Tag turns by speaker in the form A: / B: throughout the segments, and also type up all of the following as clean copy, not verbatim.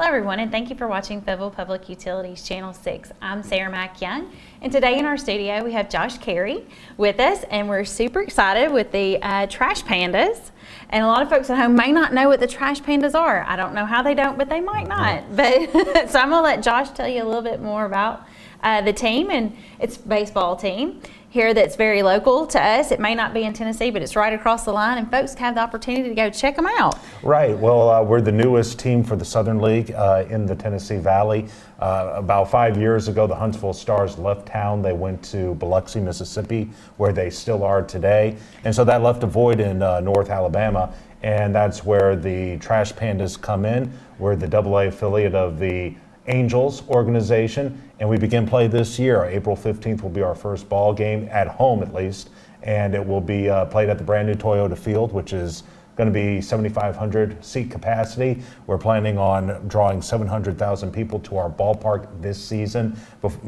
A: Hello everyone, and thank you for watching Fayetteville Public Utilities Channel 6. I'm Sarah Mack-Young, and today in our studio we have Josh Caray with us, and we're super excited with the trash pandas. And a lot of folks at home may not know what the trash pandas are. I don't know how they don't, but they might not. But so I'm gonna let Josh tell you a little bit more about the team, and it's a baseball team here that's very local to us. It may not be in Tennessee, but it's right across the line, and folks have the opportunity to go check them out.
B: Right. Well, we're the newest team for the Southern League in the Tennessee Valley. About 5 years ago, the Huntsville Stars left town. They went to Biloxi, Mississippi, where they still are today. And so that left a void in North Alabama, and that's where the Trash Pandas come in. We're the AA affiliate of the Angels organization, and we begin play this year. April 15th will be our first ball game, at home at least, and it will be played at the brand new Toyota Field, which is going to be 7,500 seat capacity. We're planning on drawing 700,000 people to our ballpark this season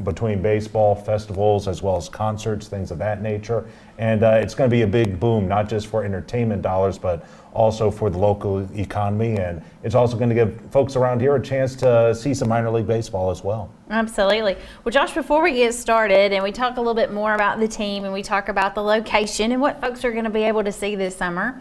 B: between baseball, festivals, as well as concerts, things of that nature. And it's going to be a big boom, not just for entertainment dollars, but also for the local economy. And it's also going to give folks around here a chance to see some minor league baseball as well.
A: Absolutely. Well, Josh, before we get started and we talk a little bit more about the team and we talk about the location and what folks are going to be able to see this summer,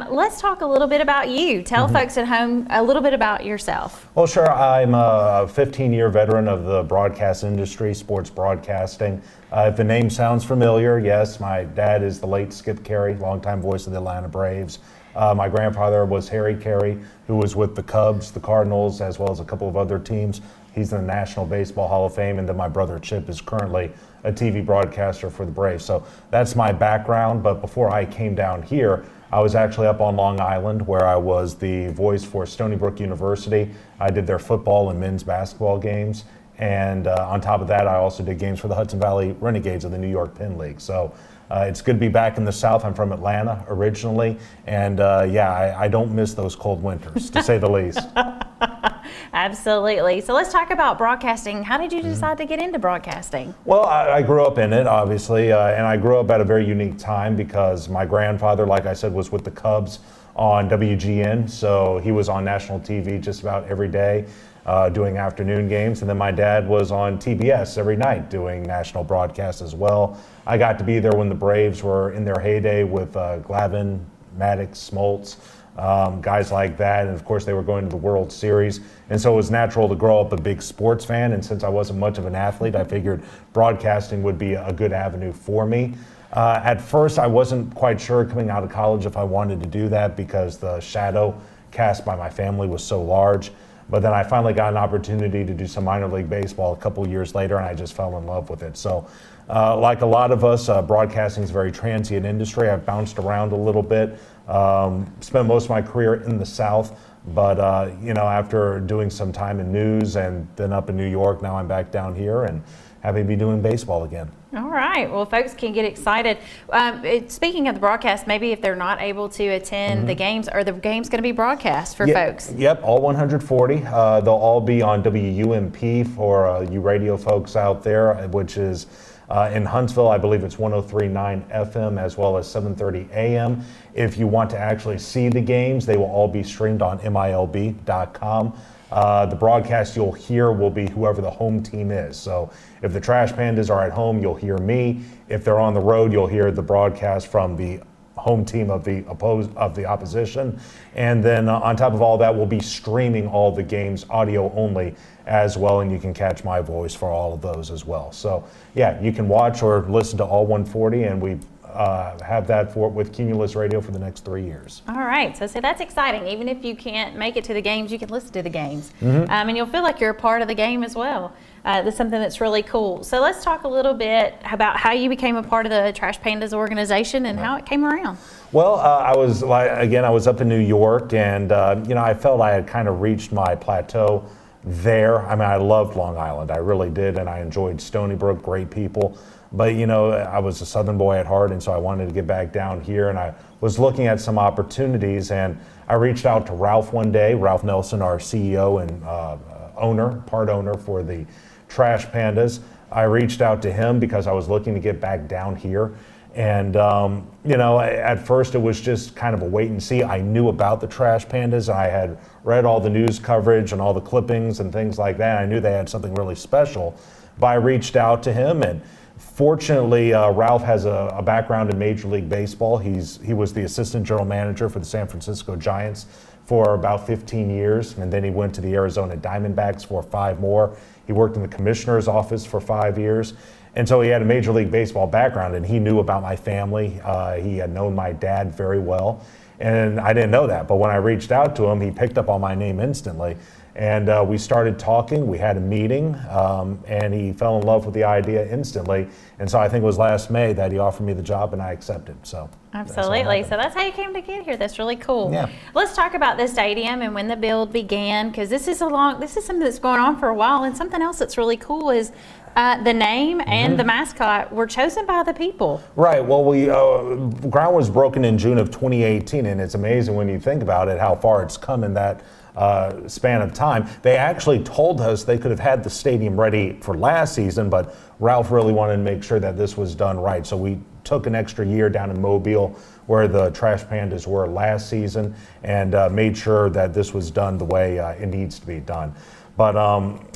A: let's talk a little bit about you. Tell folks at home a little bit about yourself.
B: Well, sure. I'm a 15-year veteran of the broadcast industry, sports broadcasting. If the name sounds familiar, yes, my dad is the late Skip Caray, longtime voice of the Atlanta Braves. My grandfather was Harry Caray, who was with the Cubs, the Cardinals, as well as a couple of other teams. He's in the National Baseball Hall of Fame, and then my brother Chip is currently a TV broadcaster for the Braves. So that's my background, but before I came down here, I was actually up on Long Island, where I was the voice for Stony Brook University. I did their football and men's basketball games, and on top of that, I also did games for the Hudson Valley Renegades of the New York Penn League. So it's good to be back in the South. I'm from Atlanta originally, and I don't miss those cold winters, to say the least.
A: Absolutely. So let's talk about broadcasting. How did you decide to get into broadcasting?
B: Well, I grew up in it, obviously, and I grew up at a very unique time because my grandfather, like I said, was with the Cubs on WGN, so he was on national TV just about every day doing afternoon games, and then my dad was on TBS every night doing national broadcasts as well. I got to be there when the Braves were in their heyday with Glavine, Maddox, Smoltz, guys like that, and of course they were going to the World Series, and so it was natural to grow up a big sports fan, and since I wasn't much of an athlete, I figured broadcasting would be a good avenue for me. At first I wasn't quite sure coming out of college if I wanted to do that because the shadow cast by my family was so large, but then I finally got an opportunity to do some minor league baseball a couple years later, and I just fell in love with it. So like a lot of us, broadcasting is a very transient industry. I've bounced around a little bit, spent most of my career in the South, but after doing some time in news and then up in New York, now I'm back down here and happy to be doing baseball again.
A: All right. Well, folks can get excited. Speaking of the broadcast, maybe if they're not able to attend the games, are the games going to be broadcast for folks? Yep,
B: all 140. They'll all be on WUMP for you radio folks out there, which is in Huntsville, I believe it's 103.9 FM as well as 7:30 AM. If you want to actually see the games, they will all be streamed on MILB.com. The broadcast you'll hear will be whoever the home team is. So if the Trash Pandas are at home, you'll hear me. If they're on the road, you'll hear the broadcast from the home team of the opposition. And then on top of all that, we'll be streaming all the games audio only as well, and you can catch my voice for all of those as well. So yeah, you can watch or listen to all 140, and we have that with Cumulus Radio for the next 3 years.
A: All right, so that's exciting. Even if you can't make it to the games, you can listen to the games, and you'll feel like you're a part of the game as well. That's something that's really cool. So let's talk a little bit about how you became a part of the Trash Pandas organization and how it came around.
B: Well, I was up in New York, and I felt I had kind of reached my plateau there. I mean, I loved Long Island, I really did, and I enjoyed Stony Brook, great people. But I was a Southern boy at heart, and so I wanted to get back down here, and I was looking at some opportunities, and I reached out to Ralph one day, Ralph Nelson, our CEO and part owner for the Trash Pandas. I reached out to him because I was looking to get back down here, And, you know, at first it was just kind of a wait and see. I knew about the Trash Pandas. I had read all the news coverage and all the clippings and things like that. I knew they had something really special. But I reached out to him, and fortunately, Ralph has a background in Major League Baseball. He was the assistant general manager for the San Francisco Giants for about 15 years, and then he went to the Arizona Diamondbacks for 5 more. He worked in the commissioner's office for 5 years. And so he had a Major League Baseball background, and he knew about my family. He had known my dad very well, and I didn't know that. But when I reached out to him, he picked up on my name instantly. And we started talking, we had a meeting, and he fell in love with the idea instantly. And so I think it was last May that he offered me the job, and I accepted. So
A: absolutely. So that's how you came to get here. That's really cool.
B: Yeah.
A: Let's talk about this stadium and when the build began, because this is something that's going on for a while. And something else that's really cool is the name and the mascot were chosen by the people. Right.
B: Well, ground was broken in June of 2018, and it's amazing when you think about it how far it's come in that span of time. They actually told us they could have had the stadium ready for last season, but Ralph really wanted to make sure that this was done right. So we took an extra year down in Mobile where the Trash Pandas were last season, and made sure that this was done the way it needs to be done. But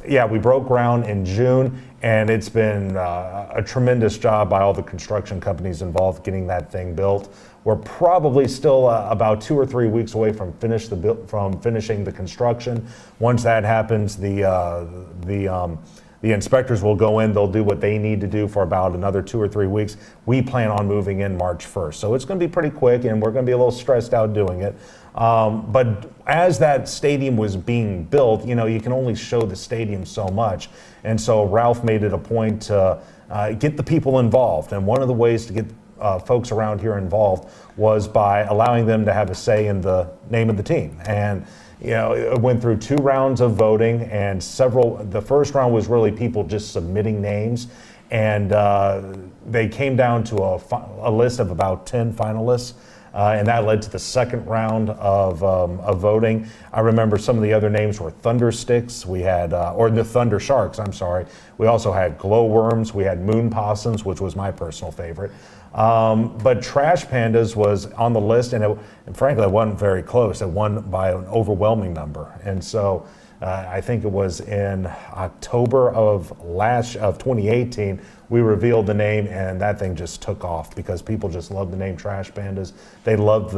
B: yeah, we broke ground in June, and it's been a tremendous job by all the construction companies involved getting that thing built. We're probably still about 2 or 3 weeks away from finishing the construction. Once that happens, the inspectors will go in, they'll do what they need to do for about another 2 or 3 weeks. We plan on moving in March 1st. So it's going to be pretty quick, and we're going to be a little stressed out doing it. But as that stadium was being built, you know, you can only show the stadium so much. And so Ralph made it a point to get the people involved. And one of the ways to get folks around here involved was by allowing them to have a say in the name of the team. And you know, it went through 2 rounds of voting, and the first round was really people just submitting names, and they came down to a list of about 10 finalists, and that led to the second round of voting. I remember some of the other names were Thunder Sticks, we had, or the Thunder Sharks, I'm sorry. We also had Glowworms, we had Moon Possums, which was my personal favorite. But Trash Pandas was on the list, and frankly, it wasn't very close. It won by an overwhelming number. And so I think it was in October of 2018, we revealed the name, and that thing just took off because people just love the name Trash Pandas. They love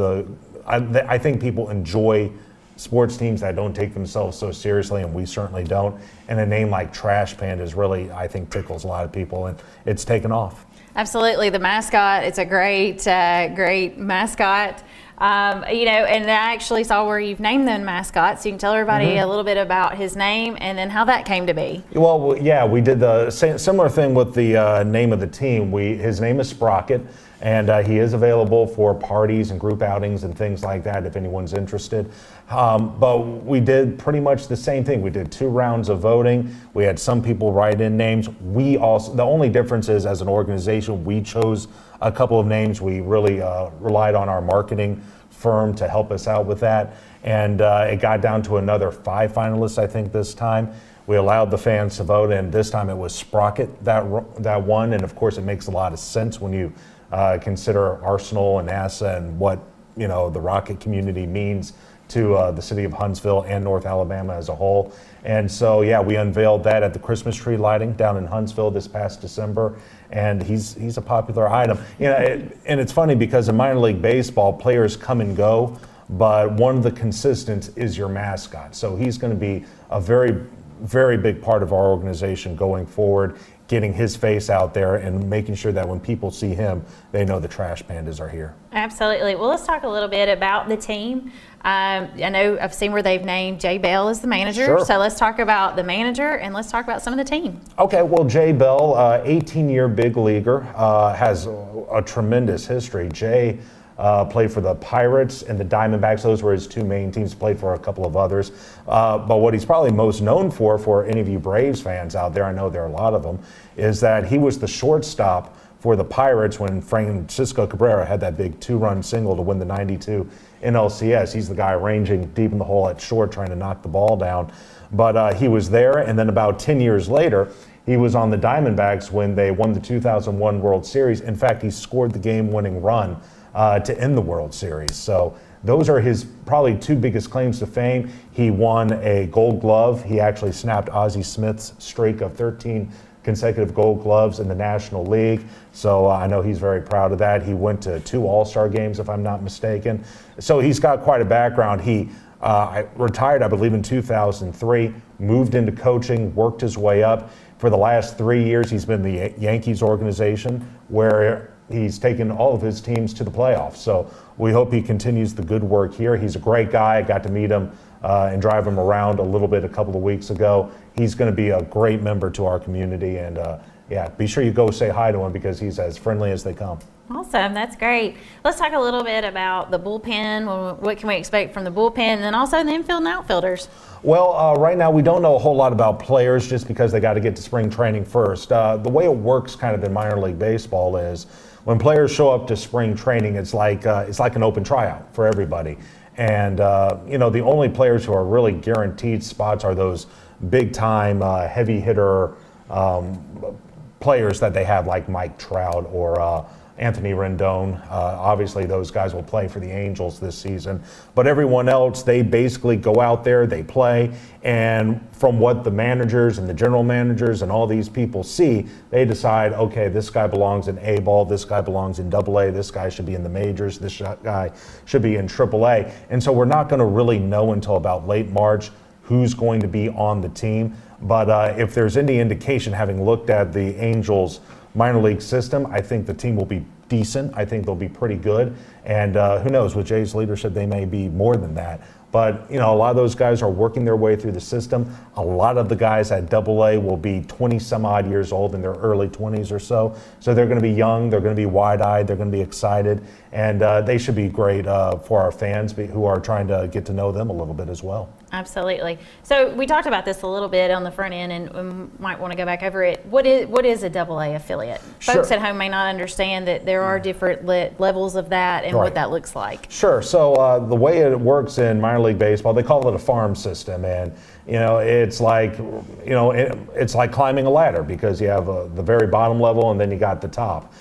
B: I think people enjoy sports teams that don't take themselves so seriously, and we certainly don't. And a name like Trash Pandas really, I think, tickles a lot of people, and it's taken off.
A: Absolutely. The mascot, it's a great mascot. You know, and I actually saw where you've named them mascots. So you can tell everybody a little bit about his name and then how that came to be.
B: Well, yeah, we did the similar thing with the name of the team. His name is Sprocket, and he is available for parties and group outings and things like that if anyone's interested. But we did pretty much the same thing. We did 2 rounds of voting. We had some people write in names. The only difference is, as an organization, we chose a couple of names. We really relied on our marketing firm to help us out with that. And it got down to another 5 finalists, I think, this time. We allowed the fans to vote, and this time it was Sprocket that won. And of course, it makes a lot of sense when you consider Arsenal and NASA and what, you know, the Rocket community means to the city of Huntsville and North Alabama as a whole. And so, yeah, we unveiled that at the Christmas tree lighting down in Huntsville this past December, and he's a popular item. You know, and it's funny because in minor league baseball, players come and go, but one of the consistents is your mascot. So he's going to be a very, very big part of our organization going forward, getting his face out there and making sure that when people see him, they know the Trash Pandas are here.
A: Absolutely. Well, let's talk a little bit about the team. I know I've seen where they've named Jay Bell as the manager.
B: Sure.
A: So let's talk about the manager and let's talk about some of the team.
B: Okay, well, Jay Bell, 18-year big leaguer, has a tremendous history. Jay played for the Pirates and the Diamondbacks. Those were his 2 main teams, played for a couple of others. But what he's probably most known for any of you Braves fans out there, I know there are a lot of them, is that he was the shortstop for the Pirates when Francisco Cabrera had that big 2-run single to win the 92 NLCS. He's the guy ranging deep in the hole at short trying to knock the ball down. But he was there, and then about 10 years later, He was on the Diamondbacks when they won the 2001 World Series. In fact, he scored the game-winning run to end the World Series. So those are his probably two biggest claims to fame. He won a Gold Glove. He actually snapped Ozzie Smith's streak of 13 consecutive Gold Gloves in the National League. So I know he's very proud of that. He went to 2 All-Star games, if I'm not mistaken. So he's got quite a background. He retired, I believe, in 2003, moved into coaching, worked his way up. For the last 3 years, he's been the Yankees organization, where he's taken all of his teams to the playoffs. So we hope he continues the good work here. He's a great guy. I got to meet him and drive him around a little bit a couple of weeks ago. He's going to be a great member to our community. And yeah, be sure you go say hi to him because he's as friendly as they come.
A: Awesome, that's great. Let's talk a little bit about the bullpen. What can we expect from the bullpen, and then also the infield and outfielders?
B: Well, right now we don't know a whole lot about players just because they got to get to spring training first. The way it works kind of in minor league baseball is when players show up to spring training, it's like an open tryout for everybody. And, you know, the only players who are really guaranteed spots are those big-time heavy hitter players that they have, like Mike Trout or Anthony Rendon. Obviously, those guys will play for the Angels this season. But everyone else, they basically go out there, they play, and from what the managers and the general managers and all these people see, they decide, okay, this guy belongs in A-ball, this guy belongs in AA, this guy should be in the majors, this guy should be in AAA. And so we're not going to really know until about late March who's going to be on the team. But if there's any indication, having looked at the Angels minor league system, I think the team will be decent. I think they'll be pretty good. And who knows, with Jay's leadership, they may be more than that. But, you know, a lot of those guys are working their way through the system. A lot of the guys at AA will be 20-some-odd years old, in their early 20s or so. So they're going to be young, they're going to be wide-eyed, they're going to be excited, and they should be great for our fans who are trying to get to know them a little bit as well.
A: Absolutely. So we talked about this a little bit on the front end, and we might want to go back over it. What is a AA affiliate?
B: Sure.
A: Folks at home may not understand that there are different levels of that and what that looks like.
B: Sure. So the way it works in minor league baseball, they call it a farm system, and you know it's like it's like climbing a ladder because you have the very bottom level and then you got the top.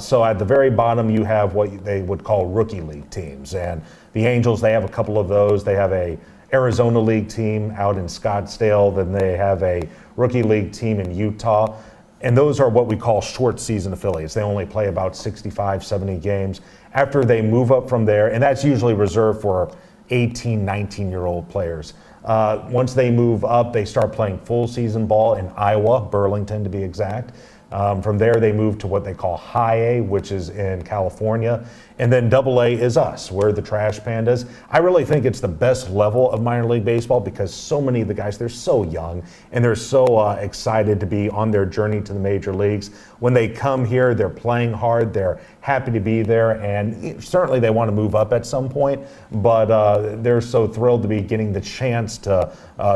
B: So at the very bottom, you have what they would call rookie league teams, and the Angels, they have a couple of those. They have a Arizona League team out in Scottsdale, then they have a rookie league team in Utah, and those are what we call short season affiliates. They only play about 65, 70 games. After they move up from there, and that's usually reserved for 18, 19-year-old players. Once they move up, they start playing full season ball in Iowa, Burlington to be exact. From there, they move to what they call High A, which is in California. And then AA is us. We're the Trash Pandas. I really think it's the best level of minor league baseball because so many of the guys, they're so young and they're so excited to be on their journey to the major leagues. When they come here, they're playing hard. They're happy to be there. And certainly they want to move up at some point. But they're so thrilled to be getting the chance to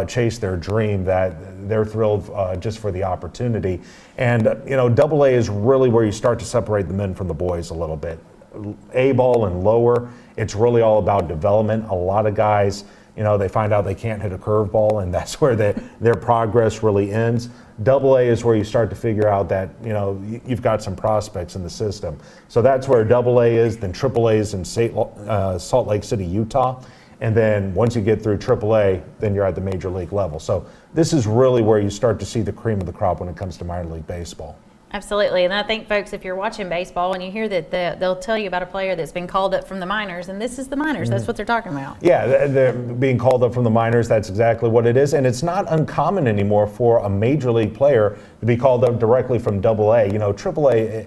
B: chase their dream that they're thrilled just for the opportunity. And, you know, AA is really where you start to separate the men from the boys a little bit. A-ball and lower, it's really all about development. A lot of guys, you know, they find out they can't hit a curveball, and that's where their progress really ends. AA is where you start to figure out that, you know, you've got some prospects in the system. So that's where AA is, then AAA is in Salt Lake City, Utah. And then once you get through AAA, then you're at the major league level. So this is really where you start to see the cream of the crop when it comes to minor league baseball.
A: Absolutely. And I think, folks, if you're watching baseball and you hear that they'll tell you about a player that's been called up from the minors, and this is the minors. That's what they're talking about. Yeah,
B: they're being called up from the minors. That's exactly what it is. And it's not uncommon anymore for a major league player to be called up directly from AA. You know, AAA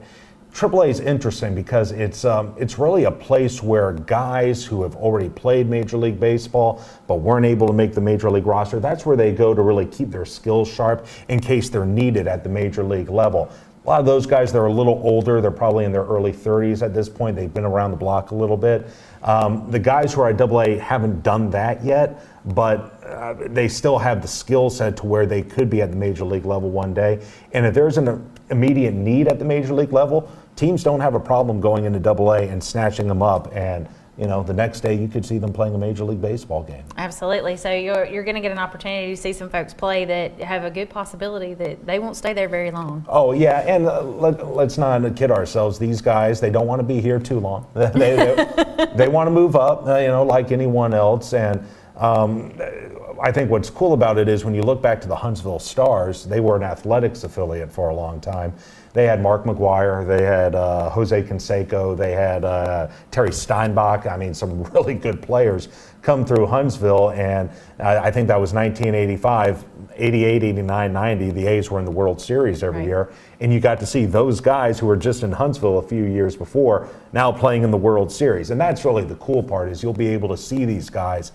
B: is interesting because it's really a place where guys who have already played Major League Baseball but weren't able to make the Major League roster, that's where they go to really keep their skills sharp in case they're needed at the Major League level. A lot of those guys, they're a little older. They're probably in their early 30s at this point. They've been around the block a little bit. The guys who are at AA haven't done that yet, but they still have the skill set to where they could be at the Major League level one day. And if there's an immediate need at the Major League level, teams don't have a problem going into AA and snatching them up and the next day you could see them playing a Major League Baseball game.
A: Absolutely. So you're going to get an opportunity to see some folks play that have a good possibility that they won't stay there very long.
B: Oh yeah, and let's not kid ourselves. These guys, they don't want to be here too long. they want to move up, like anyone else. And I think what's cool about it is when you look back to the Huntsville Stars, they were an athletics affiliate for a long time. They had Mark McGuire, they had Jose Canseco, they had Terry Steinbach. I mean, some really good players come through Huntsville, and I think that was 1985, 88, 89, 90. The A's were in the World Series every year, and you got to see those guys who were just in Huntsville a few years before now playing in the World Series. And that's really the cool part, is you'll be able to see these guys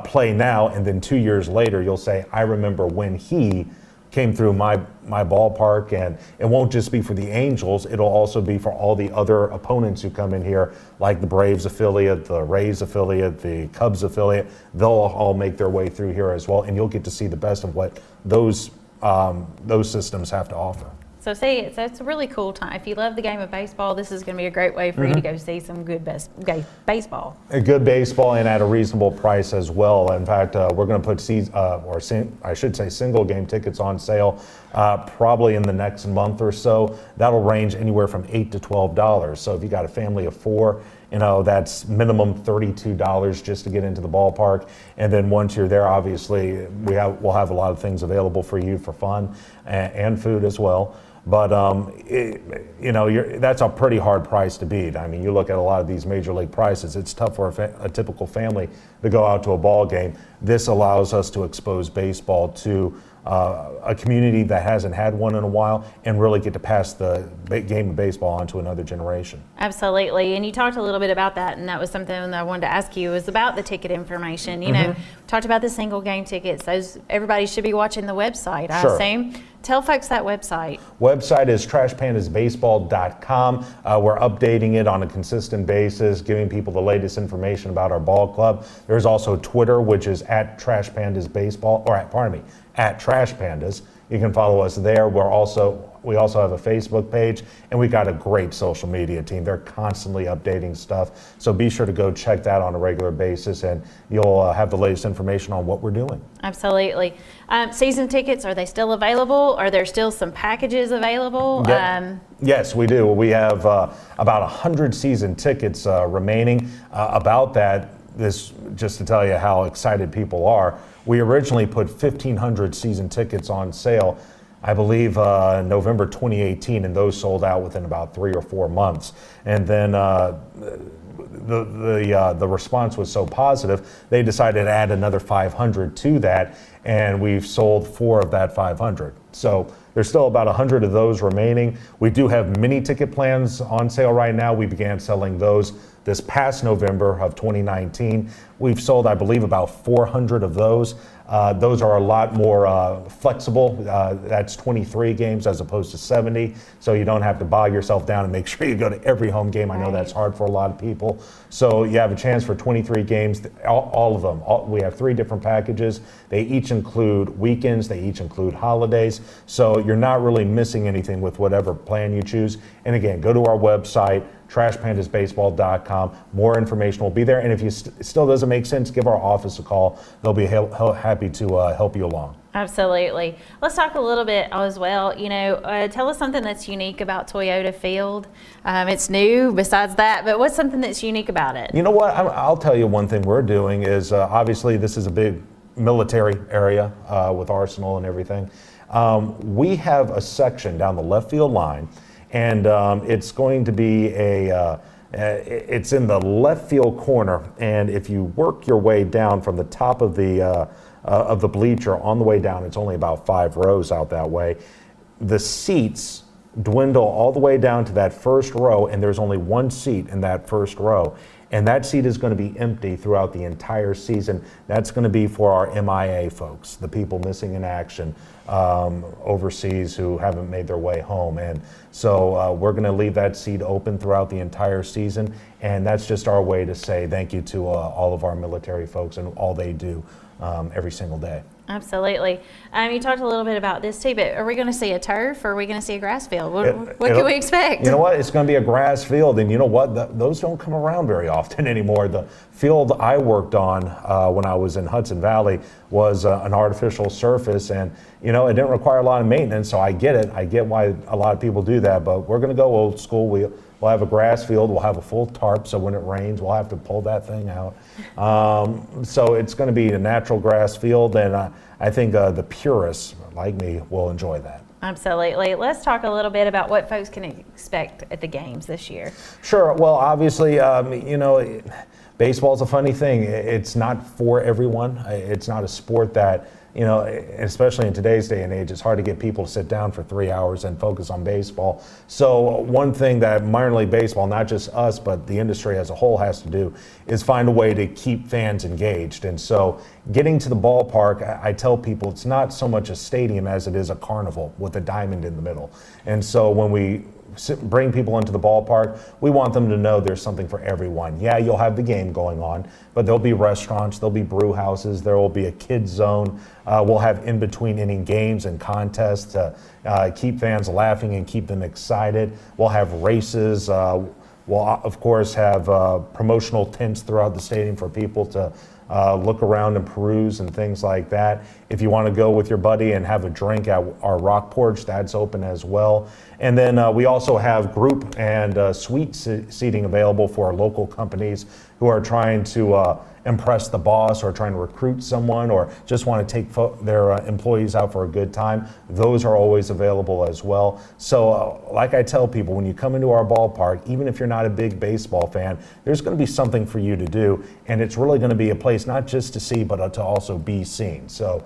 B: play now, and then 2 years later you'll say, I remember when he came through my ballpark. And it won't just be for the Angels, it'll also be for all the other opponents who come in here, like the Braves affiliate, the Rays affiliate, the Cubs affiliate. They'll all make their way through here as well, and you'll get to see the best of what those systems have to offer.
A: So it's a really cool time. If you love the game of baseball, this is going to be a great way for you to go see some good baseball. A
B: good baseball, and at a reasonable price as well. In fact, we're going to put single game tickets on sale probably in the next month or so. That'll range anywhere from $8 to $12. So if you got a family of four, that's minimum $32 just to get into the ballpark. And then once you're there, obviously we'll have a lot of things available for you for fun and food as well. But that's a pretty hard price to beat. I mean, you look at a lot of these major league prices, it's tough for a typical family to go out to a ball game. This allows us to expose baseball to a community that hasn't had one in a while, and really get to pass the game of baseball on to another generation.
A: Absolutely. And you talked a little bit about that, and that was something that I wanted to ask you, was about the ticket information. You know, talked about the single game tickets. Everybody should be watching the website, I assume. Tell folks that website.
B: Website is trashpandasbaseball.com. We're updating it on a consistent basis, giving people the latest information about our ball club. There's also Twitter, which is at Trash Pandas. You can follow us there. We also have a Facebook page, and we got a great social media team. They're constantly updating stuff. So be sure to go check that on a regular basis, and you'll have the latest information on what we're doing.
A: Absolutely. Season tickets, are they still available? Are there still some packages available?
B: Yes, we do. We have about 100 season tickets remaining. About that, this just to tell you how excited people are. We originally put 1,500 season tickets on sale, I believe November 2018, and those sold out within about 3 or 4 months. And then the response was so positive, they decided to add another 500 to that, and we've sold 4 of that 500. So there's still about 100 of those remaining. We do have mini ticket plans on sale right now. We began selling those this past November of 2019. We've sold, I believe, about 400 of those. Those are a lot more flexible. That's 23 games as opposed to 70, so you don't have to bog yourself down and make sure you go to every home game. I know that's hard for a lot of people. So you have a chance for 23 games, all of them. We have 3 different packages. They each include weekends, they each include holidays, so you're not really missing anything with whatever plan you choose. And again, go to our website, trashpandasbaseball.com. More information will be there, and if it still doesn't make sense, give our office a call. They'll be happy to help you along.
A: Absolutely. Let's talk a little bit as well. Tell us something that's unique about Toyota Field. It's new besides that, but what's something that's unique about it?
B: You know what? I'll tell you one thing we're doing is obviously this is a big military area with Arsenal and everything. We have a section down the left field line, and it's going to be it's in the left field corner, and if you work your way down from the top of the bleacher on the way down, it's only about 5 rows out that way. The seats dwindle all the way down to that first row, and there's only 1 seat in that first row. And that seat is going to be empty throughout the entire season. That's going to be for our MIA folks, the people missing in action overseas who haven't made their way home. And so we're going to leave that seat open throughout the entire season. And that's just our way to say thank you to all of our military folks and all they do every single day.
A: Absolutely. You talked a little bit about this too, but are we going to see a turf or are we going to see a grass field? What can we expect?
B: You know what? It's going to be a grass field, and you know what? Those don't come around very often anymore. The field I worked on when I was in Hudson Valley was an artificial surface, and it didn't require a lot of maintenance, so I get it. I get why a lot of people do that, but we're going to go old school. We'll have a grass field. We'll have a full tarp, so when it rains, we'll have to pull that thing out. So it's going to be a natural grass field, and I think the purists like me will enjoy that.
A: Absolutely. Let's talk a little bit about what folks can expect at the games this year.
B: Sure. Well, obviously, baseball's a funny thing. It's not for everyone. It's not a sport that, especially in today's day and age, it's hard to get people to sit down for 3 hours and focus on baseball. So one thing that minor league baseball, not just us, but the industry as a whole has to do is find a way to keep fans engaged. And so getting to the ballpark, I tell people it's not so much a stadium as it is a carnival with a diamond in the middle. And so when we bring people into the ballpark, we want them to know there's something for everyone. Yeah, you'll have the game going on, but there'll be restaurants, there'll be brew houses, there will be a kids zone. We'll have in-between inning games and contests to keep fans laughing and keep them excited. We'll have races. We'll, of course, have promotional tents throughout the stadium for people to look around and peruse and things like that. If you want to go with your buddy and have a drink at our rock porch, that's open as well. And then we also have group and suite seating available for our local companies who are trying to impress the boss or trying to recruit someone or just want to take their employees out for a good time. Those are always available as well. So like I tell people, when you come into our ballpark, even if you're not a big baseball fan, there's going to be something for you to do. And it's really going to be a place not just to see, but to also be seen. So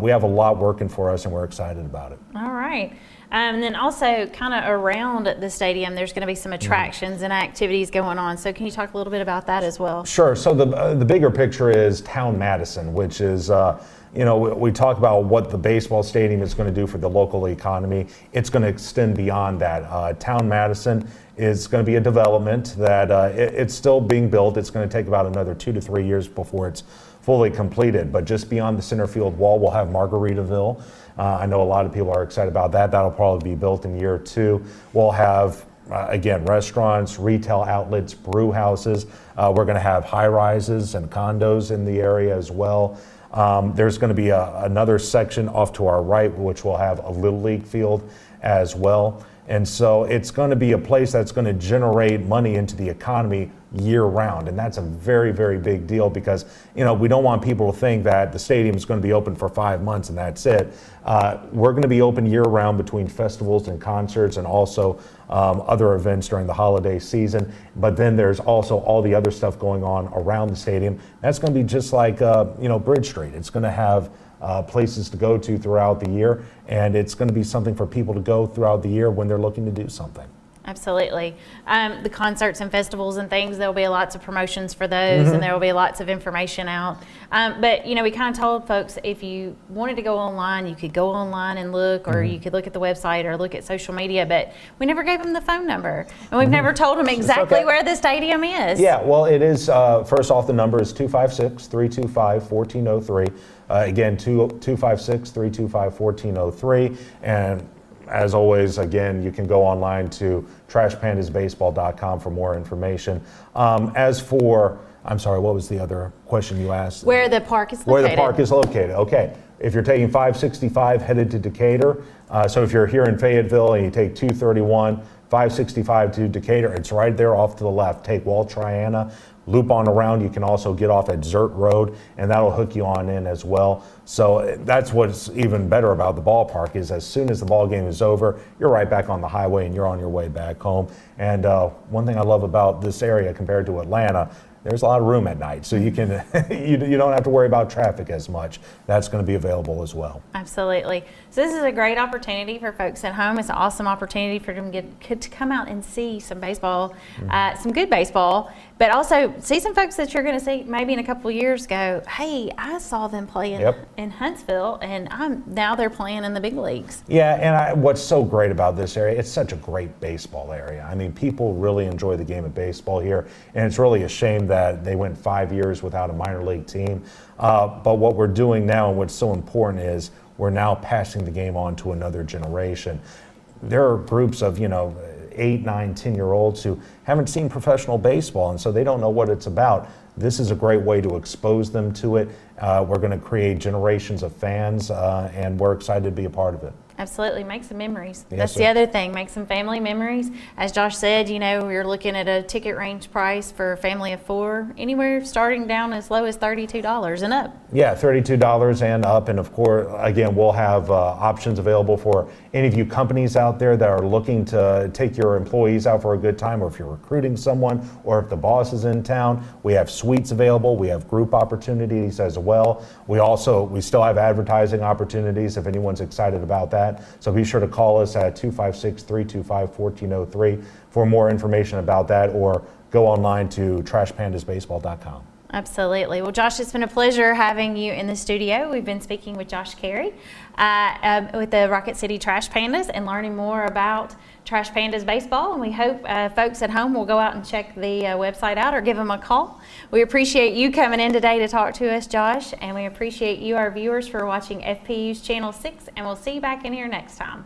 B: we have a lot working for us and we're excited about it.
A: All right. And then also kind of around the stadium, there's going to be some attractions and activities going on. So can you talk a little bit about that as well?
B: Sure. So the bigger picture is Town Madison, which is, we talk about what the baseball stadium is going to do for the local economy. It's going to extend beyond that. Town Madison is going to be a development that it's still being built. It's going to take about another 2 to 3 years before it's fully completed. But just beyond the center field wall, we'll have Margaritaville. I know a lot of people are excited about that. That'll probably be built in year 2. We'll have, again, restaurants, retail outlets, brew houses. We're going to have high rises and condos in the area as well. There's going to be another section off to our right, which will have a Little League field as well. And so it's going to be a place that's going to generate money into the economy year round. And that's a very, very big deal because, we don't want people to think that the stadium is going to be open for 5 months and that's it. We're going to be open year round between festivals and concerts and also other events during the holiday season. But then there's also all the other stuff going on around the stadium. That's going to be just like, Bridge Street. It's going to have places to go to throughout the year, and it's going to be something for people to go throughout the year when they're looking to do something.
A: Absolutely. The concerts and festivals and things, there'll be lots of promotions for those, and there will be lots of information out. But, we kind of told folks if you wanted to go online, you could go online and look, or you could look at the website or look at social media, but we never gave them the phone number. And we've never told them exactly where the stadium is.
B: Yeah, well, it is, first off, the number is 256-325-1403. Again, 256-325-1403. And as always, again, you can go online to trashpandasbaseball.com for more information. As for, I'm sorry, what was the other question you asked?
A: Where the park is located.
B: Where the park is located, okay. If you're taking 565 headed to Decatur, so if you're here in Fayetteville and you take 231, 565 to Decatur, it's right there off to the left. Take Wall Triana, loop on around. You can also get off at Zert Road, and that'll hook you on in as well. So that's what's even better about the ballpark is as soon as the ball game is over, you're right back on the highway and you're on your way back home. And one thing I love about this area compared to Atlanta, there's a lot of room at night, so you can you don't have to worry about traffic as much. That's going to be available as well.
A: Absolutely. So this is a great opportunity for folks at home. It's an awesome opportunity for them to come out and see some baseball, some good baseball. but also see some folks that you're going to see maybe in a couple of years go, hey, I saw them playing in Huntsville, and now they're playing in the big leagues.
B: Yeah, and what's so great about this area, it's such a great baseball area. I mean, people really enjoy the game of baseball here, and it's really a shame that they went 5 years without a minor league team. But what we're doing now, and what's so important, is we're now passing the game on to another generation. There are groups of, 8, 9, 10-year-olds who haven't seen professional baseball, and so they don't know what it's about. This is a great way to expose them to it. We're going to create generations of fans, and we're excited to be a part of it.
A: Absolutely. Make some memories.
B: Yes,
A: That's
B: sir.
A: the other thing. Make some family memories. As Josh said, we're looking at a ticket range price for a family of 4, anywhere starting down as low as $32 and up.
B: Yeah, $32 and up. And of course, again, we'll have options available for any of you companies out there that are looking to take your employees out for a good time, or if you're recruiting someone, or if the boss is in town. We have suites available. We have group opportunities as well. We still have advertising opportunities if anyone's excited about that. So be sure to call us at 256-325-1403 for more information about that, or go online to trashpandasbaseball.com.
A: Absolutely. Well, Josh, it's been a pleasure having you in the studio. We've been speaking with Josh Caray with the Rocket City Trash Pandas and learning more about Trash Pandas baseball. And we hope folks at home will go out and check the website out or give them a call. We appreciate you coming in today to talk to us, Josh, and we appreciate you, our viewers, for watching FPU's Channel 6, and we'll see you back in here next time.